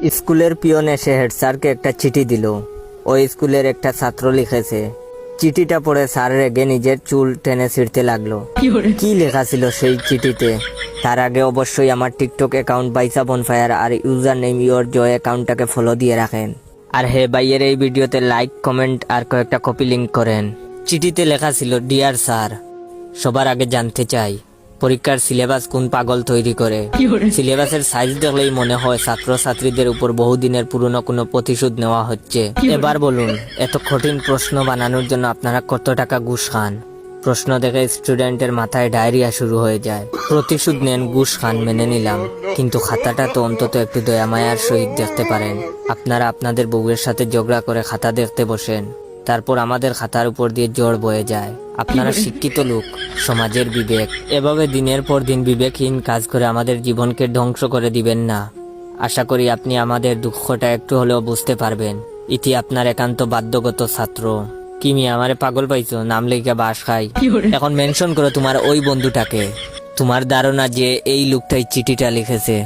স্কুলের পিয়ন এসে হেড স্যারকে একটা চিঠি দিল। ওই স্কুলের একটা ছাত্র লিখেছে। চিঠিটা পড়ে স্যার রেগে নিজের চুল টেনে ছিঁড়তে লাগলো। কি লেখা ছিল সেই চিঠিতে? তার আগে অবশ্যই আমার টিকটক অ্যাকাউন্ট বাইসা বনফায়ার আর ইউজার নেম ইওর জয় অ্যাকাউন্টটাকে ফলো দিয়ে রাখেন। আর হে ভাইয়ের এই ভিডিওতে লাইক, কমেন্ট আর কয়েকটা কপি লিঙ্ক করেন। চিঠিতে লেখা ছিল, ডিয়ার স্যার, সবার আগে জানতে চাই পরীক্ষার সিলেবাস কোন পাগল তৈরি করে। সিলেবাসের সাইজ দেখলেই মনে হয় ছাত্রছাত্রীদের উপর বহুদিনের পুরনো কোনো প্রতিশোধ নেওয়া হচ্ছে। এবার বলুন, এত কঠিন প্রশ্ন বানানোর জন্য আপনারা কত টাকা ঘুষ খান? প্রশ্ন দেখে স্টুডেন্টের মাথায় ডায়রিয়া শুরু হয়ে যায়। প্রতিশোধ নেন, ঘুষ খান, মেনে নিলাম, কিন্তু খাতাটা তো অন্তত একটু দয়ামায়ার সহিত দেখতে পারেন। আপনারা আপনাদের বউয়ের সাথে ঝগড়া করে খাতা দেখতে বসেন, তারপর আমাদের খাতার উপর দিয়ে জ্বর বয়ে যায়। আপনারা শিক্ষিত লোক, সমাজের বিবেক। এভাবে দিনের পর দিন বিবেকহীন কাজ করে আমাদের জীবনকে ধ্বংস করে দিবেন না। আশা করি আপনি আমাদের দুঃখটা একটু হলেও বুঝতে পারবেন। ইতি আপনার একান্ত বাধ্যগত ছাত্র। কি মিয়া, আমারে পাগল পাইছো? নাম লেখা বাস খাই। এখন মেনশন করো তোমার ওই বন্ধুটাকে। তোমার ধারণা যে এই লোকটাই চিঠিটা লিখেছে?